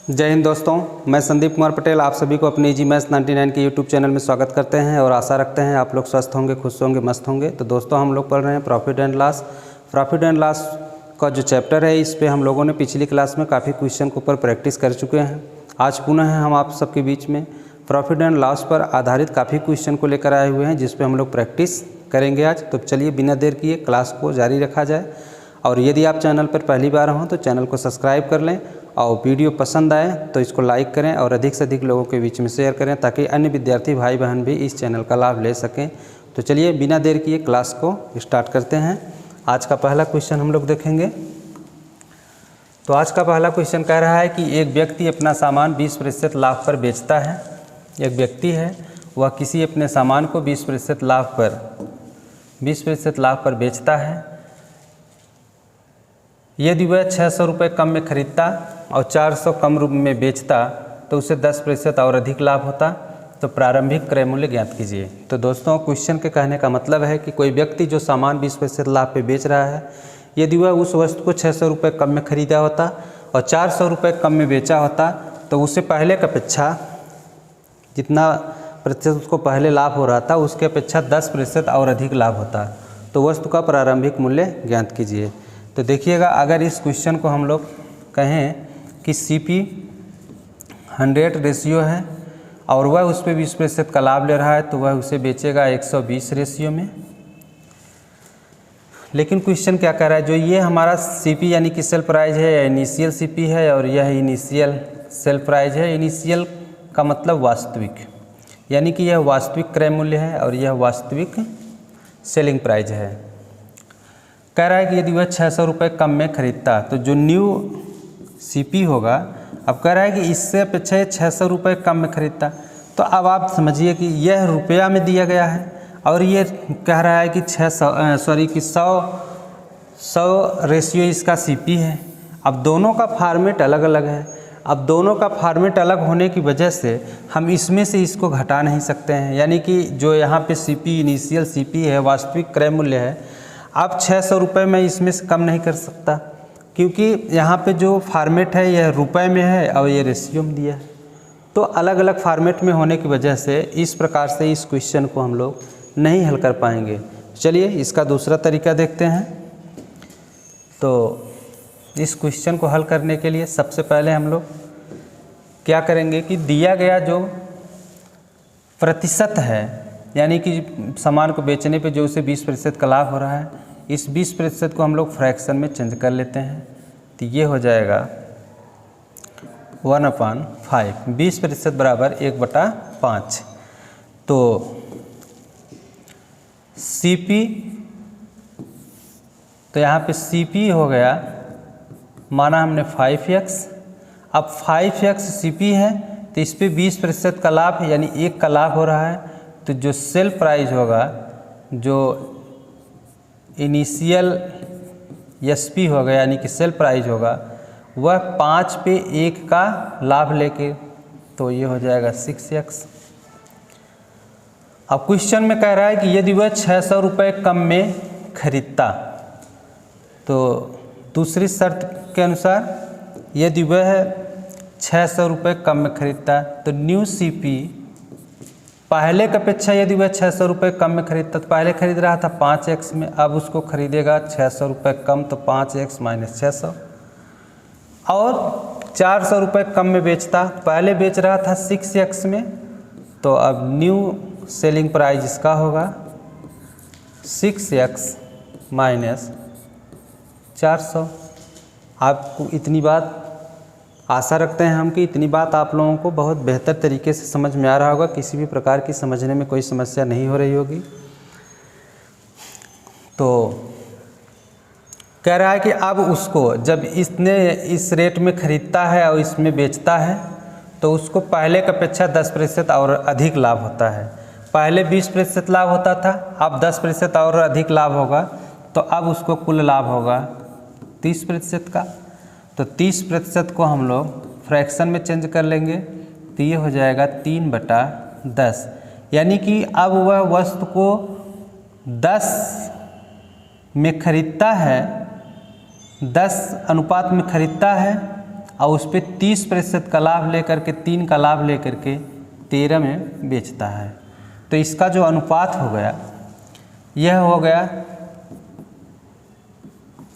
जय हिंद दोस्तों, मैं संदीप कुमार पटेल आप सभी को अपने इजी मैथ्स 99 के यूट्यूब चैनल में स्वागत करते हैं और आशा रखते हैं आप लोग स्वस्थ होंगे, खुश होंगे, मस्त होंगे। तो दोस्तों हम लोग पढ़ रहे हैं profit and loss. Profit and loss का जो चैप्टर है इस पे हम लोगों ने पिछली क्लास में काफ़ी क्वेश्चन के ऊपर प्रैक्टिस कर चुके हैं। आज पुनः हम आप सबके बीच में प्रॉफिट एंड लॉस पर आधारित काफ़ी क्वेश्चन को लेकर आए हुए हैं जिस पर हम लोग प्रैक्टिस करेंगे आज। तो चलिए बिना देर किए क्लास को जारी रखा जाए। और यदि आप चैनल पर पहली बार हों तो चैनल को सब्सक्राइब कर लें और वीडियो पसंद आए तो इसको लाइक करें और अधिक से अधिक लोगों के बीच में शेयर करें ताकि अन्य विद्यार्थी भाई बहन भी इस चैनल का लाभ ले सकें। तो चलिए बिना देर किए क्लास को स्टार्ट करते हैं। आज का पहला क्वेश्चन हम लोग देखेंगे। तो आज का पहला क्वेश्चन कह रहा है कि एक व्यक्ति अपना सामान 20% लाभ पर बेचता है। एक व्यक्ति है वह किसी अपने सामान को 20% लाभ पर बेचता है। यदि वह 600 रुपये कम में खरीदता और 400 कम रूप में बेचता तो उसे 10% और अधिक लाभ होता। तो प्रारंभिक क्रय मूल्य ज्ञात कीजिए। तो दोस्तों क्वेश्चन के कहने का मतलब है कि कोई व्यक्ति जो सामान 20% लाभ पे बेच रहा है, यदि वह उस वस्तु को 600 रुपये कम में खरीदा होता और 400 रुपये कम में बेचा होता तो उसे पहले की अपेक्षा जितना प्रतिशत उसको पहले लाभ हो रहा था उसके अपेक्षा 10% और अधिक लाभ होता। तो वस्तु का प्रारंभिक मूल्य ज्ञात कीजिए। तो देखिएगा, अगर इस क्वेश्चन को हम लोग कहें कि CP 100 रेशियो है और वह उस पर 20% का लाभ ले रहा है तो वह उसे बेचेगा 120 रेशियो में। लेकिन क्वेश्चन क्या कह रहा है, जो ये हमारा CP यानी कि सेल प्राइस है या इनिशियल CP है और यह इनिशियल सेल प्राइस है। इनिशियल का मतलब वास्तविक, यानी कि यह वास्तविक क्रय मूल्य है और यह वास्तविक सेलिंग प्राइस है। कह रहा है कि यदि वह 600 रुपये कम में खरीदता तो जो न्यू CP होगा, अब कह रहा है कि इससे अपेक्षा 600 रुपये कम में खरीदता। तो अब आप समझिए कि यह रुपया में दिया गया है और ये कह रहा है कि 100 रेशियो इसका CP है। अब दोनों का फॉर्मेट अलग अलग है। अब दोनों का फॉर्मेट अलग होने की वजह से हम इसमें से इसको घटा नहीं सकते हैं, यानी कि जो यहाँ पे CP इनिशियल CP है, वास्तविक क्रय मूल्य है, अब 600 रुपये में इसमें से कम नहीं कर सकता क्योंकि यहाँ पे जो फॉर्मेट है यह रुपए में है और ये रेशियो में दिया है। तो अलग अलग फॉर्मेट में होने की वजह से इस प्रकार से इस क्वेश्चन को हम लोग नहीं हल कर पाएंगे। चलिए इसका दूसरा तरीका देखते हैं। तो इस क्वेश्चन को हल करने के लिए सबसे पहले हम लोग क्या करेंगे कि दिया गया जो प्रतिशत है, यानी कि सामान को बेचने पे जो उसे 20% का लाभ हो रहा है, इस 20% को हम लोग फ्रैक्शन में चेंज कर लेते हैं। तो ये हो जाएगा 1/5। 20% बराबर 1/5। तो CP, तो यहाँ पे CP हो गया, माना हमने 5x। अब 5x CP है तो इस पे 20% का लाभ यानी 1 का लाभ हो रहा है। तो जो सेल प्राइस होगा, जो इनिशियल SP होगा यानी कि सेल प्राइस होगा, वह 5 पे 1 का लाभ लेके, तो ये हो जाएगा 6x। अब क्वेश्चन में कह रहा है कि यदि वह 600 रुपये कम में खरीदता, तो दूसरी शर्त के अनुसार यदि वह 600 रुपये कम में खरीदता तो न्यू CP पहले की अपेक्षा यदि वह 600 रुपये कम में खरीदता, तो पहले खरीद रहा था 5x में, अब उसको खरीदेगा 600 रुपये कम, तो 5x - 600। और 400 रुपये कम में बेचता, पहले बेच रहा था 6x में, तो अब न्यू सेलिंग प्राइस इसका होगा 6x - 400। आपको इतनी बात, आशा रखते हैं हम कि इतनी बात आप लोगों को बहुत बेहतर तरीके से समझ में आ रहा होगा, किसी भी प्रकार की समझने में कोई समस्या नहीं हो रही होगी। तो कह रहा है कि अब उसको जब इसने इस रेट में खरीदता है और इसमें बेचता है तो उसको पहले की अपेक्षा 10% और अधिक लाभ होता है। पहले 20% लाभ होता था, अब 10% और अधिक लाभ होगा, तो अब उसको कुल लाभ होगा 30% का। तो 30% को हम लोग फ्रैक्शन में चेंज कर लेंगे तो ये हो जाएगा 3/10, यानी कि अब वह वस्तु को 10 में खरीदता है, 10 अनुपात में खरीदता है और उस पर 30% का लाभ लेकर के 3 का लाभ लेकर के 13 में बेचता है। तो इसका जो अनुपात हो गया यह हो गया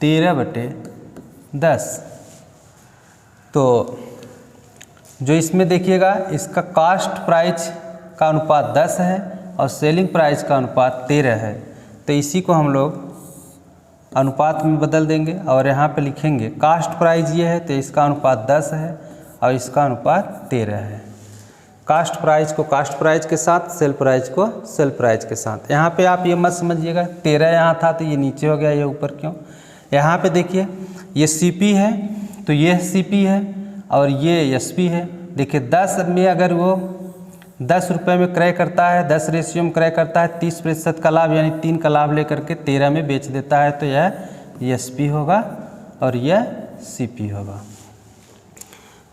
13/10। तो जो इसमें देखिएगा इसका कास्ट प्राइस का अनुपात 10 है और सेलिंग प्राइस का अनुपात 13 है। तो इसी को हम लोग अनुपात में बदल देंगे और यहाँ पे लिखेंगे कास्ट प्राइस ये है तो इसका अनुपात 10 है और इसका अनुपात 13 है। कास्ट प्राइस को कास्ट प्राइस के साथ, सेल प्राइस को सेल प्राइस के साथ। यहाँ पे आप ये मत समझिएगा 13 यहाँ था तो ये नीचे हो गया, ये ऊपर क्यों। यहाँ पे देखिए ये CP है तो ये CP है और ये SP है। देखिए 10 में अगर वो 10 रुपये में क्रय करता है, 10 रेशियो में क्रय करता है, 30% का लाभ यानी 3 का लाभ लेकर के 13 में बेच देता है, तो यह SP होगा और यह CP होगा।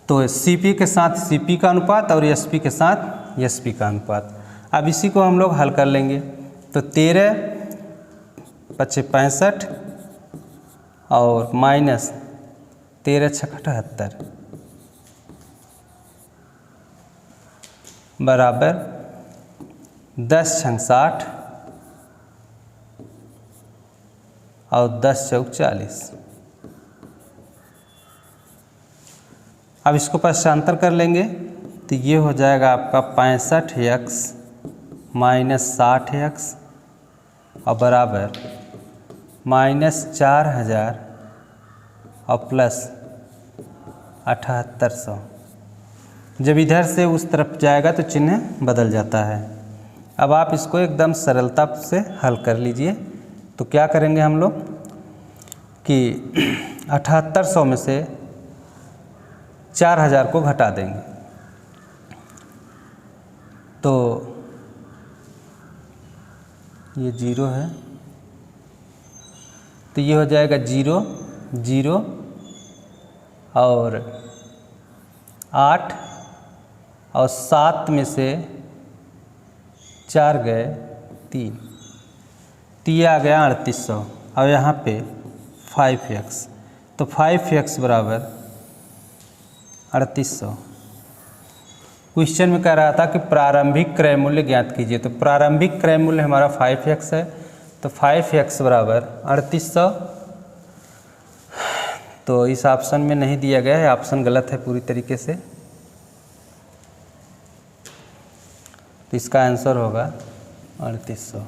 तो CP के साथ CP का अनुपात और SP के साथ SP का अनुपात। अब इसी को हम लोग हल कर लेंगे। तो 13 × 65 और माइनस 13 × 78 बराबर 10 × 60 और 10 × 40। अब इसको पश्चांतर कर लेंगे तो ये हो जाएगा आपका 65x माइनस 60x और बराबर -4000 और प्लस 7800। जब इधर से उस तरफ जाएगा तो चिन्ह बदल जाता है। अब आप इसको एकदम सरलता से हल कर लीजिए। तो क्या करेंगे हम लोग कि 7800 में से 4000 को घटा देंगे। तो ये 0 है तो ये हो जाएगा 0 0 और 8 और 7 में से 4 गए 3 तो ये आ गया 3800। और यहाँ पे 5x तो 5x बराबर 3800। क्वेश्चन में कह रहा था कि प्रारंभिक क्रय मूल्य ज्ञात कीजिए। तो प्रारंभिक क्रय मूल्य हमारा 5x है तो 5x बराबर 3800। तो इस ऑप्शन में नहीं दिया गया है, ऑप्शन गलत है पूरी तरीके से। तो इसका आंसर होगा 3800।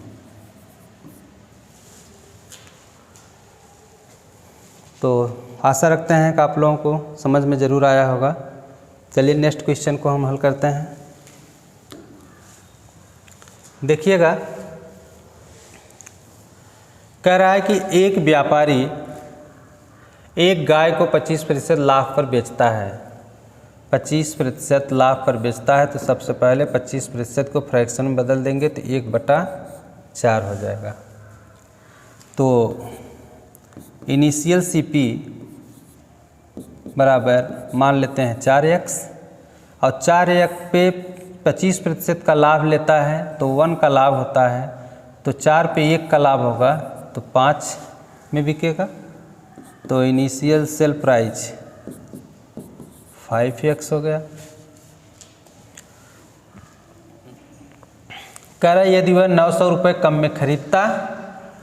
तो आशा रखते हैं कि आप लोगों को समझ में ज़रूर आया होगा। चलिए नेक्स्ट क्वेश्चन को हम हल करते हैं। देखिएगा कह रहा है कि एक व्यापारी एक गाय को 25% लाभ पर बेचता है। 25% लाभ पर बेचता है तो सबसे पहले 25% को फ्रैक्शन में बदल देंगे तो 1/4 हो जाएगा। तो इनिशियल CP बराबर मान लेते हैं 4x और 4x पे 25% का लाभ लेता है तो 1 का लाभ होता है। तो 4 पे 1 का लाभ होगा तो 5 में बिकेगा। तो इनिशियल सेल प्राइस 5x हो गया। कह रहा है यदि वह 900 रुपये कम में खरीदता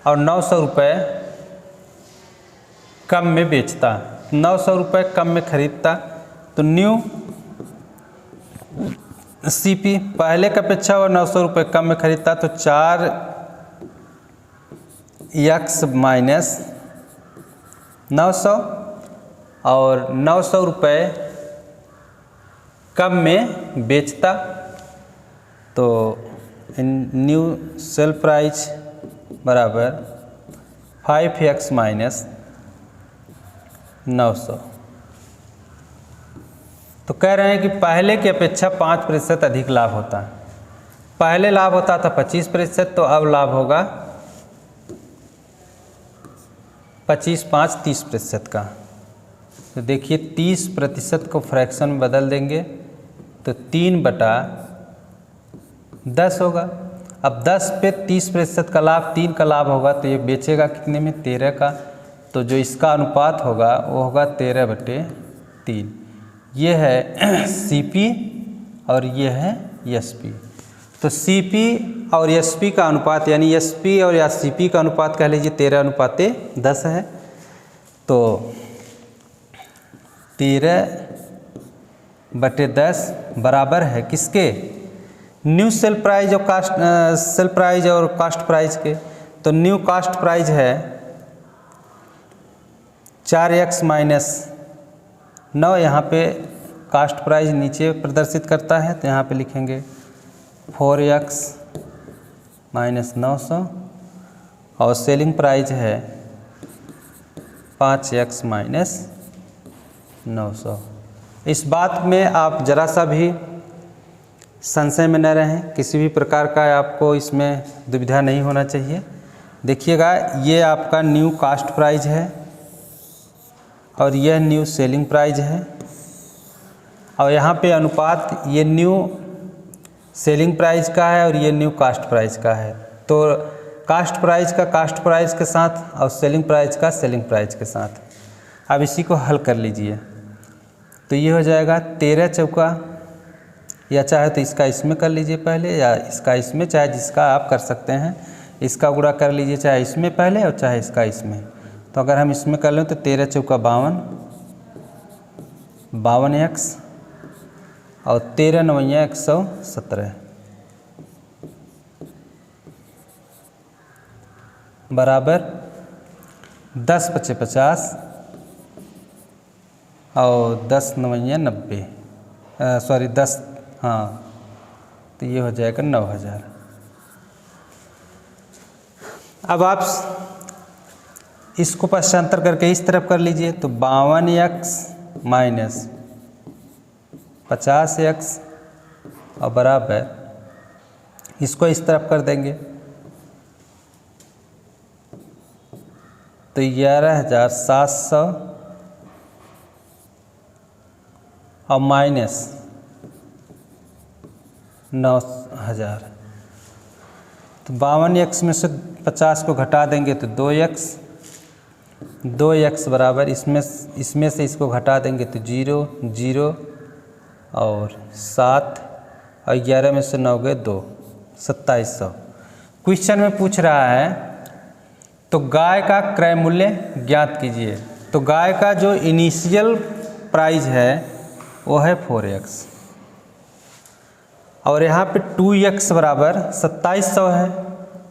और 900 रुपये कम में बेचता। 900 रुपये कम में खरीदता तो न्यू CP पहले की अपेक्षा वह 900 रुपये कम में खरीदता तो 4x माइनस 900 और 900 रुपये कम में बेचता तो न्यू सेल प्राइस बराबर 5x माइनस 900। तो कह रहे हैं कि पहले की अपेक्षा 5% अधिक लाभ होता है। पहले लाभ होता था 25% तो अब लाभ होगा 25 5 30% का। तो देखिए 30% को फ्रैक्शन में बदल देंगे तो 3/10 होगा। अब 10 पे 30% का लाभ 3 का लाभ होगा तो ये बेचेगा कितने में 13 का। तो जो इसका अनुपात होगा वो होगा 13/3। ये है CP और ये है SP। तो CP और SP का अनुपात यानी SP और या CP का अनुपात कह लीजिए 13:10 है। तो 13/10 बराबर है किसके, न्यू सेल प्राइस और कास्ट सेल प्राइस और कास्ट प्राइस के। तो न्यू कास्ट प्राइस है 4x माइनस 9, यहाँ पे कास्ट प्राइस नीचे प्रदर्शित करता है तो यहाँ पे लिखेंगे 4x माइनस 900 और सेलिंग प्राइस है 5x माइनस 900। इस बात में आप ज़रा सा भी संशय में न रहें, किसी भी प्रकार का आपको इसमें दुविधा नहीं होना चाहिए। देखिएगा ये आपका न्यू कास्ट प्राइस है और यह न्यू सेलिंग प्राइस है और यहाँ पे अनुपात ये न्यू सेलिंग प्राइस का है और ये न्यू कास्ट प्राइस का है। तो कास्ट प्राइस का कास्ट प्राइस के साथ और सेलिंग प्राइस का सेलिंग प्राइस के साथ। अब इसी को हल कर लीजिए तो ये हो जाएगा 13 चौका, या चाहे तो इसका इसमें कर लीजिए पहले या इसका इसमें, चाहे जिसका आप कर सकते हैं। इसका गुणा कर लीजिए चाहे इसमें पहले और चाहे इसका इसमें। तो अगर हम इसमें कर लें तो 13 चौका 52, 52x और 13 9 117 बराबर 10 5 50 और 10 9 90, सॉरी 10, हाँ तो ये हो जाएगा 9000। अब आप इसको पश्चांतर करके इस तरफ कर लीजिए तो 52x माइनस 50x और बराबर इसको इस तरफ कर देंगे तो 11700 और माइनस 9000। तो 52x में से 50 को घटा देंगे तो 2x बराबर इसमें से इसको घटा देंगे तो 0 0 और 7 और 11 में से 9 गए 2, 2700। क्वेश्चन में पूछ रहा है तो गाय का क्रय मूल्य ज्ञात कीजिए। तो गाय का जो इनिशियल प्राइस है वो है 4x और यहाँ पे 2x बराबर 2700 है।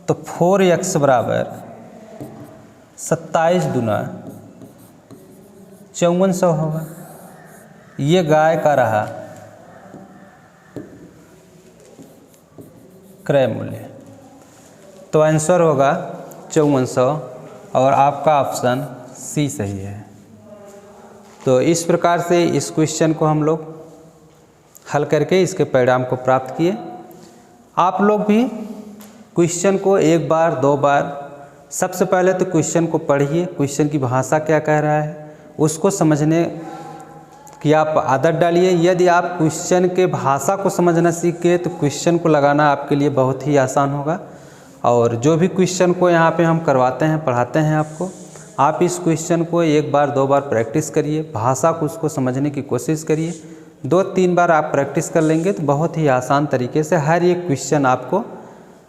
तो 4x बराबर 27 दूना 5400 होगा। ये गाय का रहा क्रय मूल्य। तो आंसर होगा 5400 और आपका ऑप्शन सी सही है। तो इस प्रकार से इस क्वेश्चन को हम लोग हल करके इसके परिणाम को प्राप्त किए। आप लोग भी क्वेश्चन को एक बार दो बार, सबसे पहले तो क्वेश्चन को पढ़िए, क्वेश्चन की भाषा क्या कह रहा है उसको समझने की आप आदत डालिए। यदि आप क्वेश्चन के भाषा को समझना सीख गए तो क्वेश्चन को लगाना आपके लिए बहुत ही आसान होगा। और जो भी क्वेश्चन को यहाँ पे हम करवाते हैं, पढ़ाते हैं आपको, आप इस क्वेश्चन को एक बार दो बार प्रैक्टिस करिए, भाषा को उसको समझने की कोशिश करिए। 2-3 बार आप प्रैक्टिस कर लेंगे तो बहुत ही आसान तरीके से हर एक क्वेश्चन आपको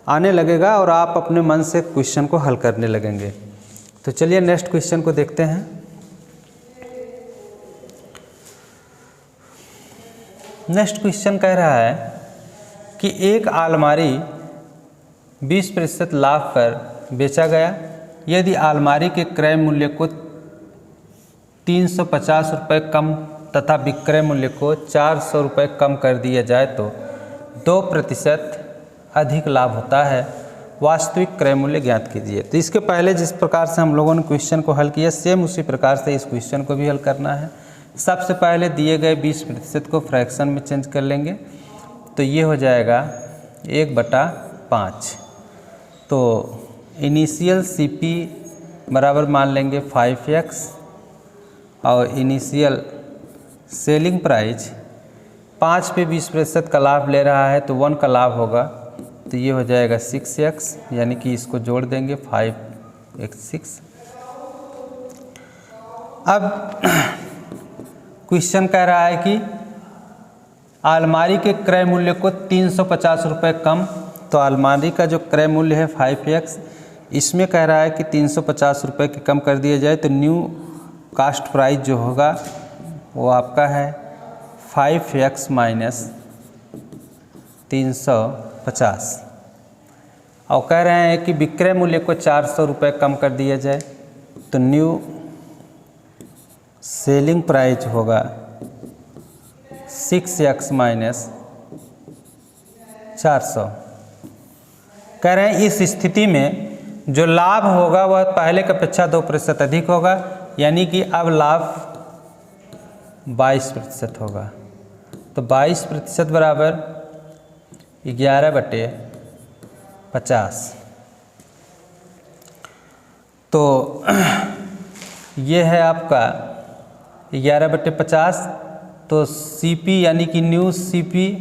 आने लगेगा और आप अपने मन से क्वेश्चन को हल करने लगेंगे। तो चलिए नेक्स्ट क्वेश्चन को देखते हैं। नेक्स्ट क्वेश्चन कह रहा है कि एक अलमारी 20% लाभ पर बेचा गया। यदि अलमारी के क्रय मूल्य को 350 रुपये कम तथा विक्रय मूल्य को 400 रुपये कम कर दिया जाए तो 2% अधिक लाभ होता है। वास्तविक क्रय मूल्य ज्ञात कीजिए। तो इसके पहले जिस प्रकार से हम लोगों ने क्वेश्चन को हल किया सेम उसी प्रकार से इस क्वेश्चन को भी हल करना है। सबसे पहले दिए गए 20% को फ्रैक्शन में चेंज कर लेंगे तो ये हो जाएगा 1/5। तो इनिशियल CP बराबर मान लेंगे 5x और इनिशियल सेलिंग प्राइस 5 पे 20% का लाभ ले रहा है तो 1 का लाभ होगा तो ये हो जाएगा 6x, यानी कि इसको जोड़ देंगे 5x 6। अब क्वेश्चन कह रहा है कि अलमारी के क्रय मूल्य को 350 रुपये कम, तो अलमारी का जो क्रय मूल्य है 5x, इसमें कह रहा है कि 350 रुपये के कम कर दिया जाए, तो न्यू कास्ट प्राइस जो होगा वो आपका है 5x माइनस 350। और कह रहे हैं कि विक्रय मूल्य को 400 रुपये कम कर दिया जाए, तो न्यू सेलिंग प्राइस होगा 6x माइनस 400। कह रहे हैं इस स्थिति में जो लाभ होगा वह पहले की अपेक्षा 2% अधिक होगा, यानी कि अब लाभ 22% होगा। तो 22% बराबर 11/50। तो ये है आपका 11/50। तो CP यानी कि न्यू CP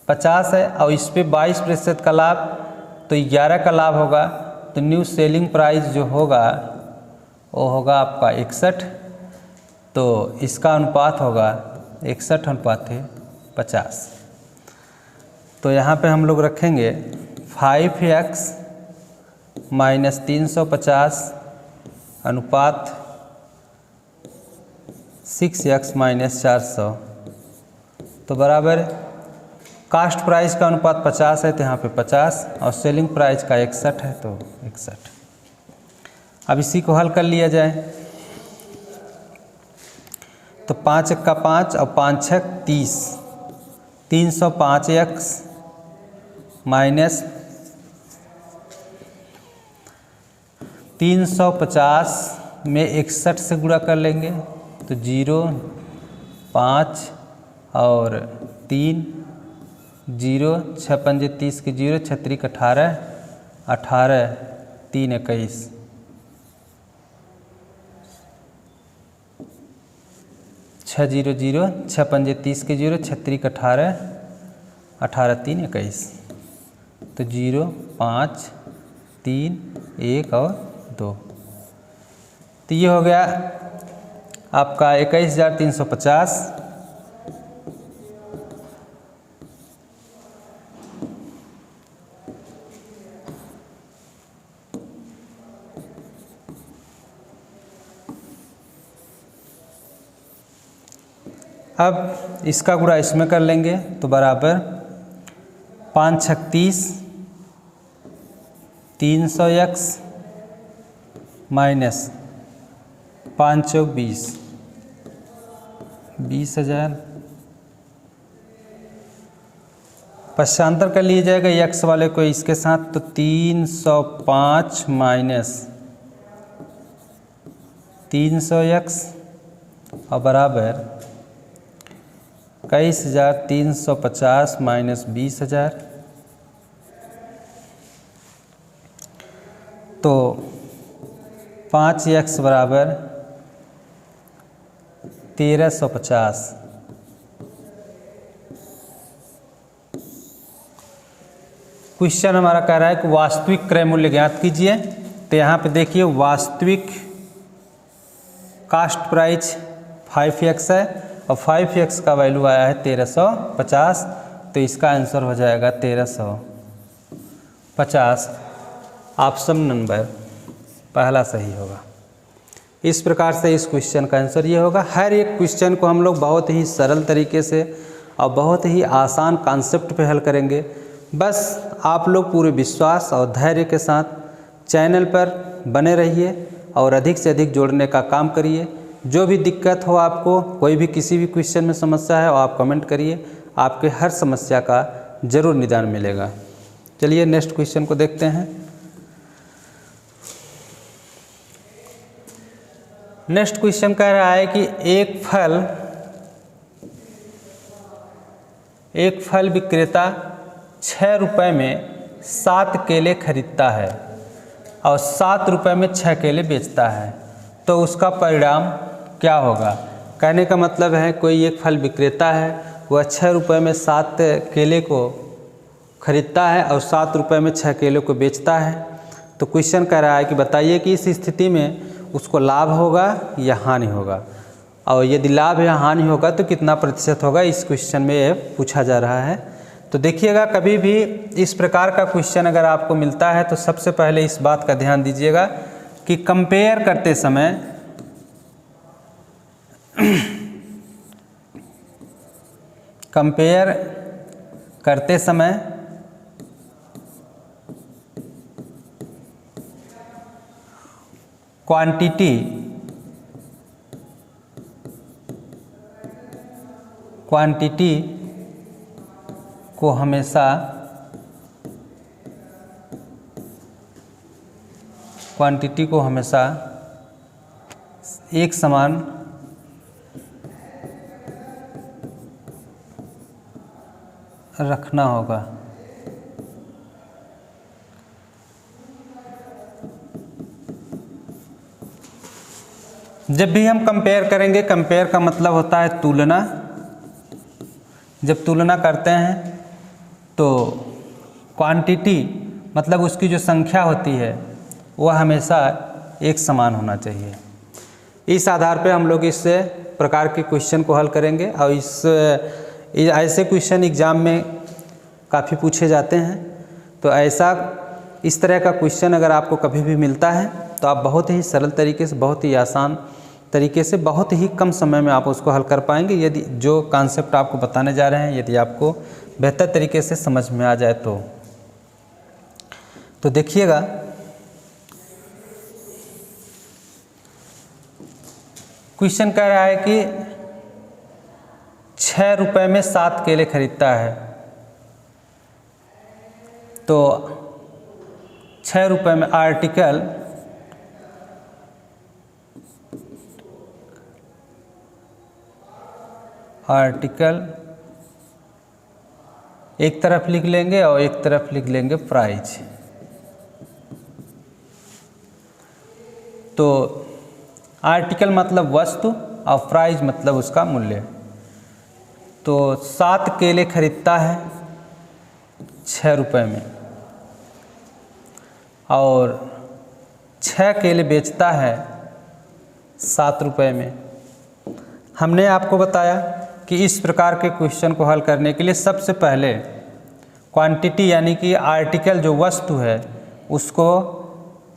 50 है और इस पे 22% का लाभ, तो 11 का लाभ होगा। तो न्यू सेलिंग प्राइस जो होगा वो होगा आपका 61। तो इसका अनुपात होगा 61:50। तो यहाँ पे हम लोग रखेंगे 5x माइनस 350 अनुपात 6x माइनस 400, तो बराबर कास्ट प्राइस का अनुपात 50 है, तो यहाँ पे 50 और सेलिंग प्राइस का 61 है, तो 61। अब इसी को हल कर लिया जाए, तो 5 का 5 और 5 6 30, 305x माइनस 350 में 61 से गुणा कर लेंगे, तो 0 5 और 3 0 6 5 30 के 0 6 3 18 18 3 21 6 0 0 6 5 30 के 0 6 3 18 18 3 21, तो 0 5 3 1 और 2। तो ये हो गया आपका 21,350। अब इसका गुणा इसमें कर लेंगे, तो बराबर 5 6 30 300x माइनस 5 चौक 20 20,000। पश्चांतर कर लिया जाएगा x वाले को इसके साथ, तो 305 माइनस 300x और बराबर 21,350 माइनस 20,000। तो 5x बराबर 1350। क्वेश्चन हमारा कह रहा है कि वास्तविक क्रय मूल्य ज्ञात कीजिए। तो यहाँ पे देखिए वास्तविक कास्ट प्राइस 5x है और 5x का वैल्यू आया है 1350, तो इसका आंसर हो जाएगा 1350। ऑप्शन नंबर पहला सही होगा। इस प्रकार से इस क्वेश्चन का आंसर ये होगा। हर एक क्वेश्चन को हम लोग बहुत ही सरल तरीके से और बहुत ही आसान कॉन्सेप्ट पे हल करेंगे। बस आप लोग पूरे विश्वास और धैर्य के साथ चैनल पर बने रहिए और अधिक से अधिक जोड़ने का काम करिए। जो भी दिक्कत हो आपको, कोई भी किसी भी क्वेश्चन में समस्या है, और आप कमेंट करिए, आपके हर समस्या का ज़रूर निदान मिलेगा। चलिए नेक्स्ट क्वेश्चन को देखते हैं। नेक्स्ट क्वेश्चन कह रहा है कि एक फल विक्रेता 6 रुपये में 7 केले खरीदता है और 7 रुपये में 6 केले बेचता है, तो उसका परिणाम क्या होगा। कहने का मतलब है कोई एक फल विक्रेता है, वह 6 रुपये में 7 केले को खरीदता है और 7 रुपये में 6 केले को बेचता है। तो क्वेश्चन कह रहा है कि बताइए कि इस स्थिति में उसको लाभ होगा या हानि होगा। और यदि लाभ या हानि होगा तो कितना प्रतिशत होगा, इस क्वेश्चन में ये पूछा जा रहा है। तो देखिएगा, कभी भी इस प्रकार का क्वेश्चन अगर आपको मिलता है तो सबसे पहले इस बात का ध्यान दीजिएगा कि कंपेयर करते समय क्वांटिटी को हमेशा एक समान रखना होगा। जब भी हम कंपेयर करेंगे, कंपेयर का मतलब होता है तुलना। जब तुलना करते हैं तो क्वांटिटी मतलब उसकी जो संख्या होती है वह हमेशा एक समान होना चाहिए। इस आधार पे हम लोग इस प्रकार के क्वेश्चन को हल करेंगे और ऐसे क्वेश्चन एग्ज़ाम में काफ़ी पूछे जाते हैं। तो इस तरह का क्वेश्चन अगर आपको कभी भी मिलता है तो आप बहुत ही सरल तरीके से, बहुत ही आसान तरीके से, बहुत ही कम समय में आप उसको हल कर पाएंगे, यदि जो कॉन्सेप्ट आपको बताने जा रहे हैं यदि आपको बेहतर तरीके से समझ में आ जाए तो देखिएगा, क्वेश्चन कह रहा है कि 6 रुपये में 7 केले खरीदता है। तो 6 रुपये में आर्टिकल एक तरफ लिख लेंगे और एक तरफ लिख लेंगे प्राइस। तो आर्टिकल मतलब वस्तु और प्राइस मतलब उसका मूल्य। तो 7 केले खरीदता है 6 रुपये में और 6 केले बेचता है 7 रुपये में। हमने आपको बताया कि इस प्रकार के क्वेश्चन को हल करने के लिए सबसे पहले क्वांटिटी यानी कि आर्टिकल जो वस्तु है उसको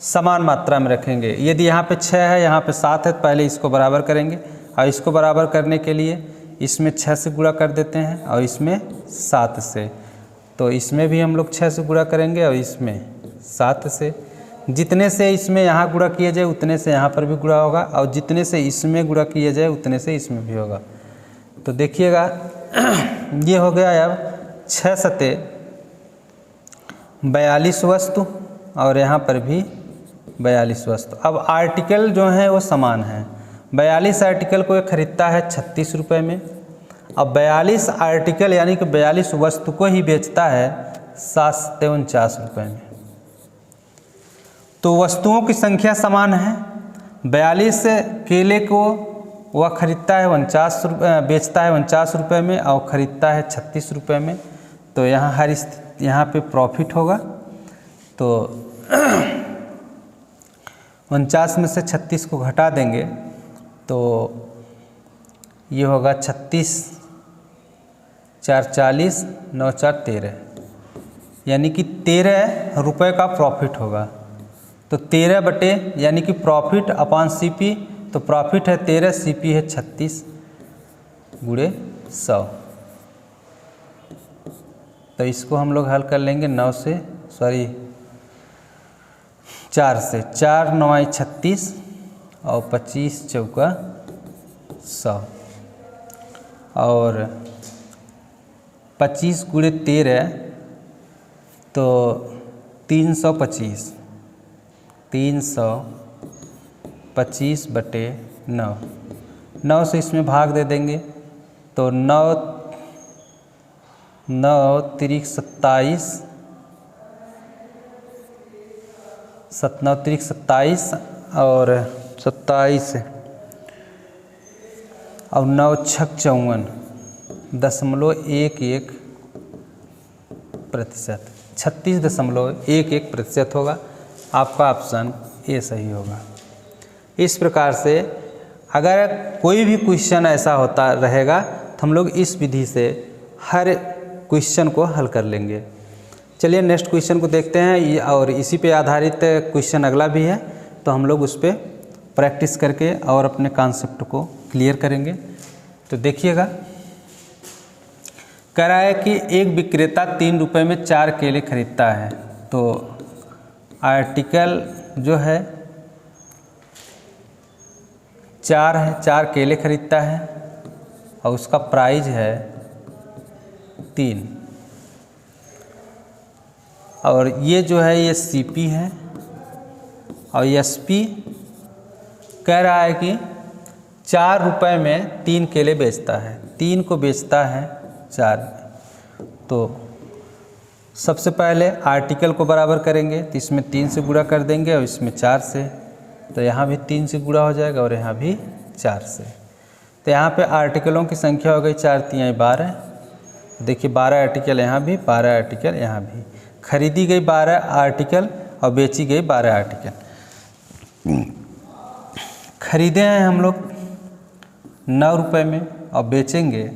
समान मात्रा में रखेंगे। यदि यहाँ पे 6 है, यहाँ पे 7 है, तो पहले इसको बराबर करेंगे और इसको बराबर करने के लिए इसमें 6 से गुणा कर देते हैं और इसमें 7 से। तो इसमें भी हम लोग 6 से गुणा करेंगे और इसमें 7 से। जितने से इसमें यहाँ गुणा किया जाए उतने से यहाँ पर भी गुणा होगा और जितने से इसमें गुणा किया जाए उतने से इसमें भी होगा। तो देखिएगा ये हो गया। अब 6 सते 42 वस्तु और यहाँ पर भी 42 वस्तु। अब आर्टिकल जो है वो समान है। 42 आर्टिकल को खरीदता है 36 रुपये में। अब 42 आर्टिकल यानी कि 42 वस्तु को ही बेचता है 749 रुपये में। तो वस्तुओं की संख्या समान है। 42 केले को वह खरीदता है 49 रुपये, बेचता है 49 रुपये में और ख़रीदता है 36 रुपये में। तो यहाँ यहाँ पे प्रॉफिट होगा। तो 49 में से 36 को घटा देंगे तो ये होगा 36 4 40 9 4 13, यानी कि 13 रुपये का प्रॉफिट होगा। तो 13 बटे यानी कि प्रॉफिट अपॉन सीपी, तो प्रॉफिट है 13, सीपी है 36 गुणे 100। तो इसको हम लोग हल कर लेंगे 4 से। 4 9 36 और 25 चौका 100 और 25 गुणे 13 तो 325। 325 बटे 9, 9 से इसमें भाग दे देंगे तो 9 3 27, 9 3 27 और 27 और 9 6 54.11%, 36.11% होगा। आपका ऑप्शन ए सही होगा। इस प्रकार से अगर कोई भी क्वेश्चन ऐसा होता रहेगा तो हम लोग इस विधि से हर क्वेश्चन को हल कर लेंगे। चलिए नेक्स्ट क्वेश्चन को देखते हैं, और इसी पे आधारित क्वेश्चन अगला भी है, तो हम लोग उस पर प्रैक्टिस करके और अपने कॉन्सेप्ट को क्लियर करेंगे। तो देखिएगा, कह रहा है कि एक विक्रेता 3 रुपये में 4 केले खरीदता है। तो आर्टिकल जो है 4 है, 4 केले खरीदता है और उसका प्राइस है 3। और ये जो है ये सीपी है, और एसपी कह रहा है कि 4 रुपये में 3 केले बेचता है, 3 को बेचता है 4 में। तो सबसे पहले आर्टिकल को बराबर करेंगे, तो इसमें 3 से गुणा कर देंगे और इसमें 4 से, तो यहाँ भी 3 से गुणा हो जाएगा और यहाँ भी 4 से। तो यहाँ पे आर्टिकलों की संख्या हो गई 4 3 12। देखिए 12 आर्टिकल यहाँ भी, 12 आर्टिकल यहाँ भी। खरीदी गई 12 आर्टिकल और बेची गई 12 आर्टिकल। खरीदे हैं हम लोग 9 रुपये में और बेचेंगे,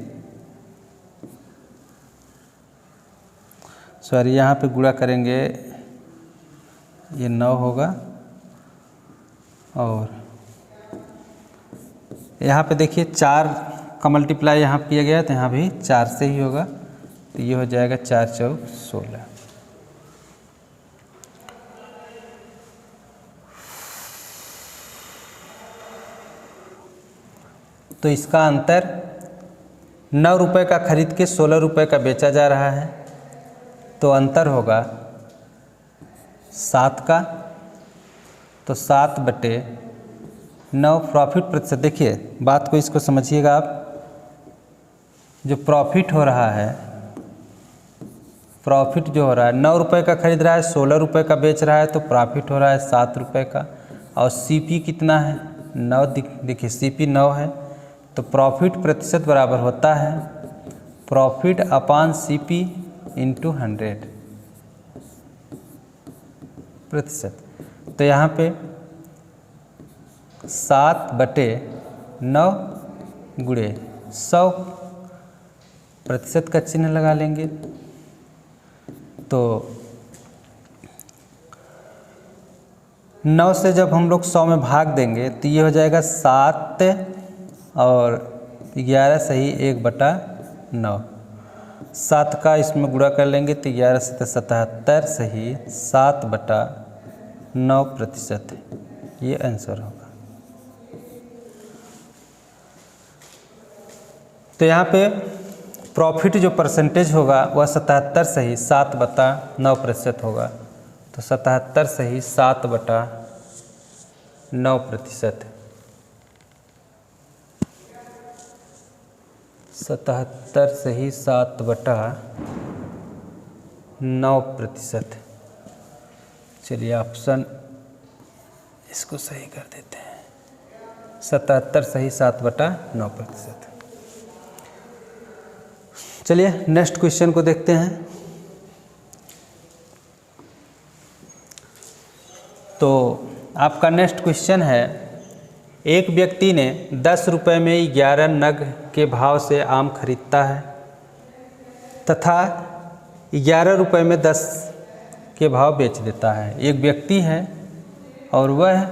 सॉरी यहाँ पे गुणा करेंगे, ये 9 होगा और यहाँ पे देखिए 4 का मल्टीप्लाई यहाँ किया गया, तो यहाँ भी 4 से ही होगा, तो ये हो जाएगा 4 4 16। तो इसका अंतर 9 रुपये का खरीद के 16 रुपये का बेचा जा रहा है, तो अंतर होगा 7 का। तो 7/9 प्रॉफिट प्रतिशत। देखिए बात को इसको समझिएगा आप, जो प्रॉफिट हो रहा है, प्रॉफिट जो हो रहा है 9 रुपये का खरीद रहा है, 16 रुपये का बेच रहा है, तो प्रॉफिट हो रहा है 7 रुपये का। और सीपी कितना है 9, देखिए सीपी 9 है, तो प्रॉफिट प्रतिशत बराबर होता है प्रॉफिट अपॉन सीपी इंटू 100 प्रतिशत। तो यहाँ पे 7/9 गुणे 100 प्रतिशत का चिन्ह लगा लेंगे। तो 9 से जब हम लोग 100 में भाग देंगे तो ये हो जाएगा 7 और 11 सही 1/9। 7 का इसमें गुणा कर लेंगे तो 11 से 77 सही 7/9 प्रतिशत, ये आंसर होगा। तो यहाँ पे प्रॉफिट जो परसेंटेज होगा वह 77 सही 7/9 प्रतिशत होगा। तो 77 सही 7/9 प्रतिशत, 77 सही 7/9 प्रतिशत। चलिए ऑप्शन इसको सही कर देते हैं, 77 सही 7/9 प्रतिशत। चलिए नेक्स्ट क्वेश्चन को देखते हैं। तो आपका नेक्स्ट क्वेश्चन है, एक व्यक्ति ने 10 रुपये में 11 नग के भाव से आम खरीदता है तथा 11 रुपये में 10 के भाव बेच देता है। एक व्यक्ति है और वह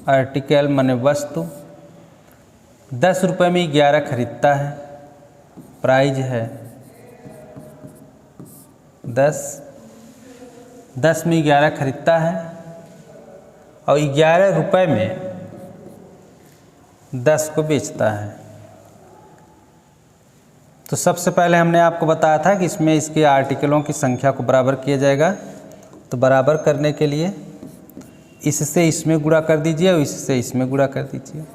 आर्टिकल माने वस्तु 10 रुपये में 11 खरीदता है, प्राइस है 10 में 11 खरीदता है और 11 रुपये में 10 को बेचता है। तो सबसे पहले हमने आपको बताया था कि इसमें इसके आर्टिकलों की संख्या को बराबर किया जाएगा। तो बराबर करने के लिए इससे इसमें गुणा कर दीजिए और इससे इसमें गुणा कर दीजिए।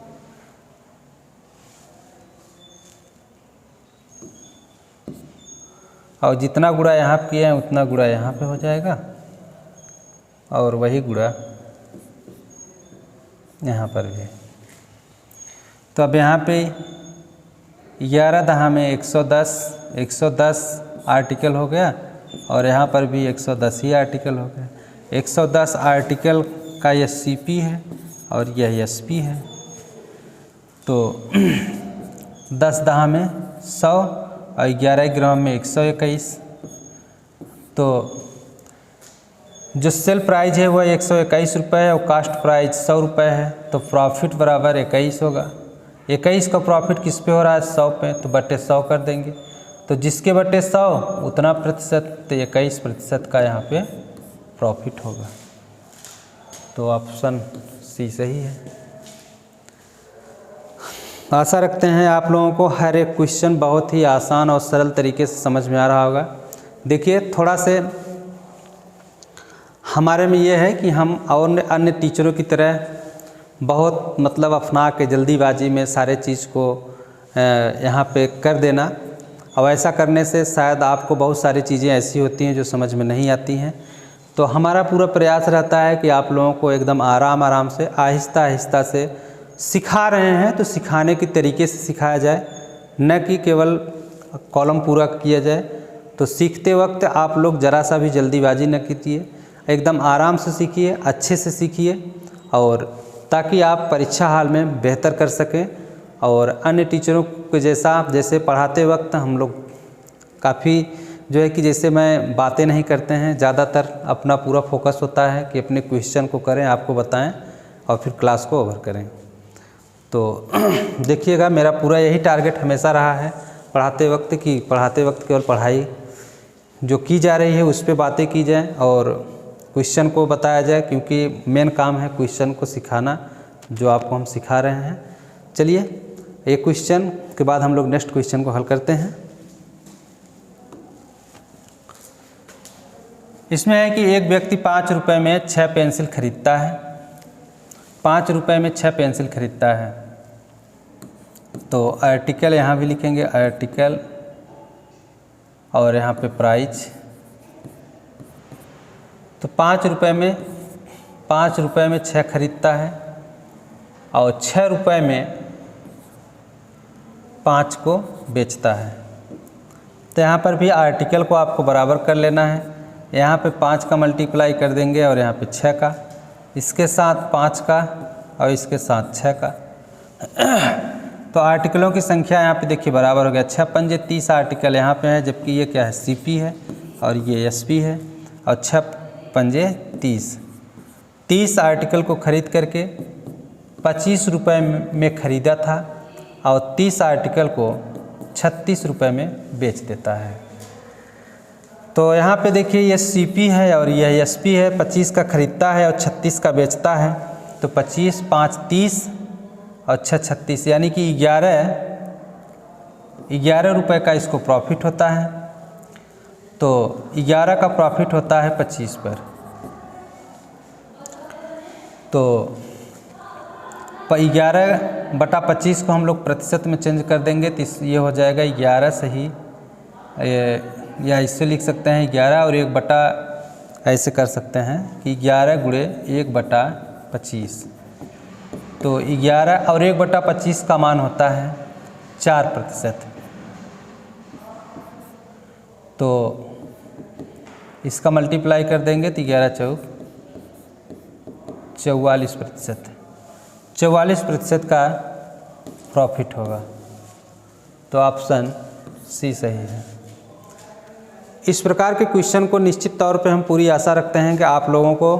और जितना गुणा यहाँ किए हैं उतना गुणा यहाँ पे हो जाएगा और वही गुणा यहाँ पर भी। तो अब यहाँ पे 11 दहा में 110 आर्टिकल हो गया और यहाँ पर भी 110 ही आर्टिकल हो गया। 110 आर्टिकल का यह CP है और यह SP है। तो 10 दहा में 100 और 11 ग्राम में 121। तो जो सेल प्राइस है वह 121 रुपये है और कास्ट प्राइस 100 रुपये है। तो प्रॉफिट बराबर 21 होगा। 21 का प्रॉफिट किस पे हो रहा है? 100 पे, तो बटे 100 कर देंगे। तो जिसके बटे 100 उतना प्रतिशत, तो 21% का यहाँ पे प्रॉफिट होगा। तो ऑप्शन C सही है। आशा रखते हैं आप लोगों को हर एक क्वेश्चन बहुत ही आसान और सरल तरीके से समझ में आ रहा होगा। देखिए, थोड़ा से हमारे में ये है कि हम और अन्य टीचरों की तरह बहुत मतलब अपना के जल्दीबाजी में सारे चीज़ को यहाँ पे कर देना, और ऐसा करने से शायद आपको बहुत सारी चीज़ें ऐसी होती हैं जो समझ में नहीं आती हैं। तो हमारा पूरा प्रयास रहता है कि आप लोगों को एकदम आराम से आहिस्ता आहिस्ता से सिखा रहे हैं तो सिखाने के तरीके से सिखाया जाए, न कि केवल कॉलम पूरा किया जाए। तो सीखते वक्त आप लोग ज़रा सा भी जल्दीबाजी न कीजिए, एकदम आराम से सीखिए, अच्छे से सीखिए, और ताकि आप परीक्षा हाल में बेहतर कर सकें। और अन्य टीचरों को जैसे पढ़ाते वक्त हम लोग काफ़ी जो है कि जैसे मैं बातें नहीं करते हैं, ज़्यादातर अपना पूरा फोकस होता है कि अपने क्वेश्चन को करें, आपको बताएं और फिर क्लास को ओवर करें। तो देखिएगा, मेरा पूरा यही टारगेट हमेशा रहा है पढ़ाते वक्त केवल पढ़ाई जो की जा रही है उस पर बातें की जाएँ और क्वेश्चन को बताया जाए, क्योंकि मेन काम है क्वेश्चन को सिखाना, जो आपको हम सिखा रहे हैं। चलिए, एक क्वेश्चन के बाद हम लोग नेक्स्ट क्वेश्चन को हल करते हैं। इसमें है कि एक व्यक्ति 5 रुपये में 6 पेंसिल खरीदता है। 5 रुपये में 6 पेंसिल खरीदता है। तो आर्टिकल यहाँ भी लिखेंगे, आर्टिकल, और यहाँ पे प्राइस। तो 5 रुपये में 6 खरीदता है और 6 रुपये में 5 को बेचता है। तो यहाँ पर भी आर्टिकल को आपको बराबर कर लेना है। यहाँ पे 5 का मल्टीप्लाई कर देंगे और यहाँ पे 6 का, इसके साथ 5 का और इसके साथ 6 का। तो आर्टिकलों की संख्या यहाँ पे देखिए बराबर हो गया। 6 पंजे 30 आर्टिकल यहाँ पे है, जबकि ये क्या है? CP है और ये SP है। और 6 पंजे 30 आर्टिकल को खरीद करके 25 रुपये में ख़रीदा था और 30 आर्टिकल को 36 रुपये में बेच देता है। तो यहाँ पे देखिए, ये CP है और यह SP है। 25 का खरीदता है और 36 का बेचता है। तो 25 5 30 और 6 36, यानी कि 11 रुपये का इसको प्रॉफिट होता है। तो 11 का प्रॉफिट होता है 25 पर। तो 11/25 को हम लोग प्रतिशत में चेंज कर देंगे, तो ये हो जाएगा 11 सही, या इससे लिख सकते हैं 11 और 1 बटा, ऐसे कर सकते हैं कि 11 गुणे 1/25। तो 11 और 1/25 का मान होता है 4%। तो इसका मल्टीप्लाई कर देंगे तो 11 चौक 44%। 44% का प्रॉफिट होगा। तो ऑप्शन C सही है। इस प्रकार के क्वेश्चन को निश्चित तौर पे हम पूरी आशा रखते हैं कि आप लोगों को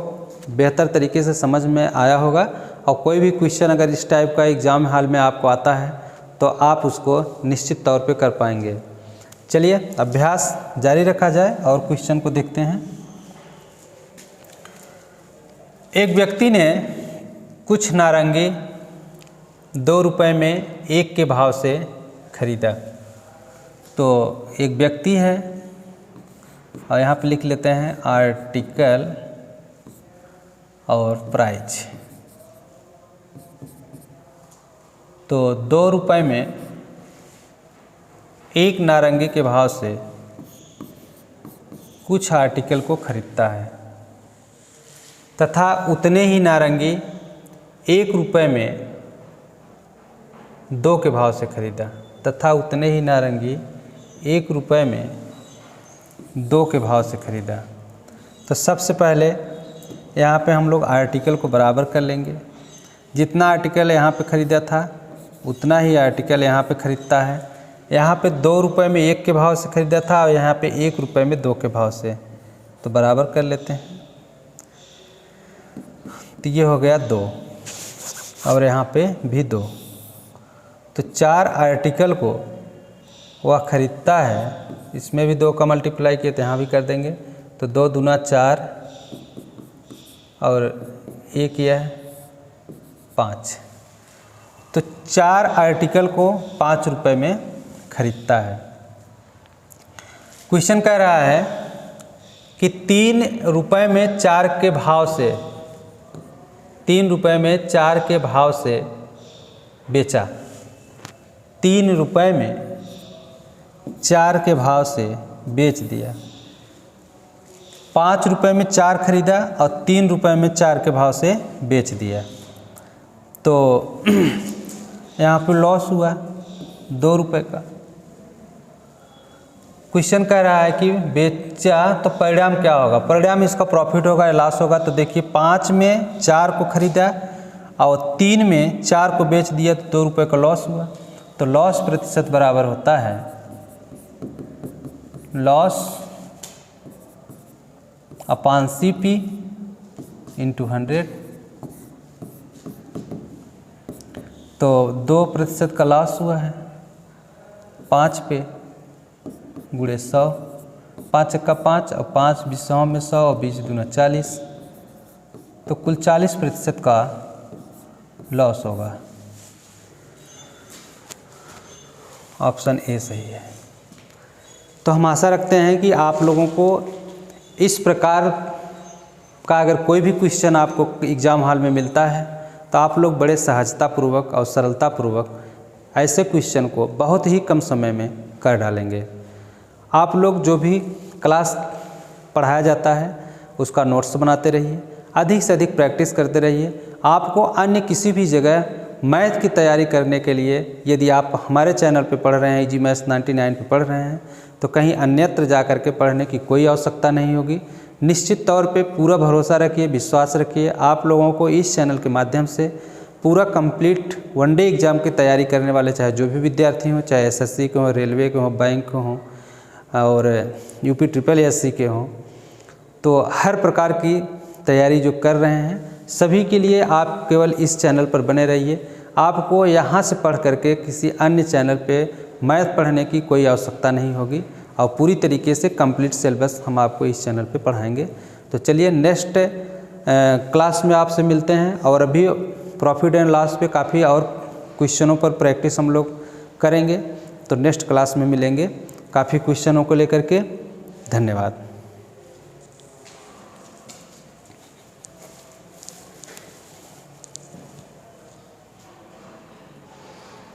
बेहतर तरीके से समझ में आया होगा। और कोई भी क्वेश्चन अगर इस टाइप का एग्ज़ाम हाल में आपको आता है तो आप उसको निश्चित तौर पे कर पाएंगे। चलिए, अभ्यास जारी रखा जाए और क्वेश्चन को देखते हैं। एक व्यक्ति ने कुछ नारंगी 2 रुपये में 1 के भाव से खरीदा। तो एक व्यक्ति है और यहाँ पे लिख लेते हैं आर्टिकल और प्राइस। तो 2 रुपये में 1 नारंगी के भाव से कुछ आर्टिकल को खरीदता है तथा उतने ही नारंगी 1 रुपये में 2 के भाव से खरीदा, तथा उतने ही नारंगी 1 रुपये में 2 के भाव से खरीदा। तो सबसे पहले यहाँ पे हम लोग आर्टिकल को बराबर कर लेंगे। जितना आर्टिकल यहाँ पे ख़रीदा था उतना ही आर्टिकल यहाँ पे ख़रीदता है। यहाँ पे 2 रुपये में 1 के भाव से ख़रीदा था और यहाँ पे 1 रुपये में 2 के भाव से, तो बराबर कर लेते हैं। तो ये हो गया 2 और यहाँ पे भी 2। तो 4 आर्टिकल को वह ख़रीदता है, इसमें भी 2 का मल्टीप्लाई किए तो यहाँ भी कर देंगे। तो 2 दूना 4 और 1 यह 5। तो 4 आर्टिकल को 5 रुपये में ख़रीदता है। क्वेश्चन कह रहा है कि 3 रुपये में 4 के भाव से, 3 रुपये में 4 के भाव से बेचा। 3 रुपये में 4 के भाव से बेच दिया। 5 रुपये में 4 खरीदा और 3 रुपये में 4 के भाव से बेच दिया। तो यहाँ पे लॉस हुआ 2 रुपये का। क्वेश्चन कह रहा है कि बेचा तो परिणाम क्या होगा, परिणाम इसका प्रॉफिट होगा या लॉस होगा। तो देखिए 5 में 4 को खरीदा और 3 में 4 को बेच दिया तो 2 रुपये का लॉस हुआ। तो लॉस प्रतिशत बराबर होता है लॉस अपॉन CP इंटू 100। तो 2% का लॉस हुआ है 5 पे गुणे 100, 5 का 5 और 5 भी 100 में 100 और 20 दूना 40। तो कुल 40% का लॉस होगा। ऑप्शन ए सही है। तो हम आशा रखते हैं कि आप लोगों को इस प्रकार का अगर कोई भी क्वेश्चन आपको एग्ज़ाम हॉल में मिलता है तो आप लोग बड़े सहजतापूर्वक और सरलतापूर्वक ऐसे क्वेश्चन को बहुत ही कम समय में कर डालेंगे। आप लोग जो भी क्लास पढ़ाया जाता है उसका नोट्स बनाते रहिए, अधिक से अधिक प्रैक्टिस करते रहिए। आपको अन्य किसी भी जगह मैथ की तैयारी करने के लिए यदि आप हमारे चैनल पे पढ़ रहे हैं, इजी मैथ्स 99 पे पढ़ रहे हैं, तो कहीं अन्यत्र जा कर के पढ़ने की कोई आवश्यकता नहीं होगी। निश्चित तौर पे पूरा भरोसा रखिए, विश्वास रखिए। आप लोगों को इस चैनल के माध्यम से पूरा कंप्लीट वनडे एग्ज़ाम की तैयारी करने वाले चाहे जो भी विद्यार्थी हों, चाहे SSC के हों, रेलवे के हों, बैंक के हों और UP SSC के हों, तो हर प्रकार की तैयारी जो कर रहे हैं सभी के लिए आप केवल इस चैनल पर बने रहिए। आपको यहाँ से पढ़ करके किसी अन्य चैनल पे मैथ पढ़ने की कोई आवश्यकता नहीं होगी और पूरी तरीके से कंप्लीट सिलेबस हम आपको इस चैनल पे पढ़ाएंगे। तो चलिए नेक्स्ट क्लास में आपसे मिलते हैं। और अभी प्रॉफिट एंड लॉस पे काफ़ी और क्वेश्चनों पर प्रैक्टिस हम लोग करेंगे। तो नेक्स्ट क्लास में मिलेंगे काफ़ी क्वेश्चनों को लेकर के। धन्यवाद।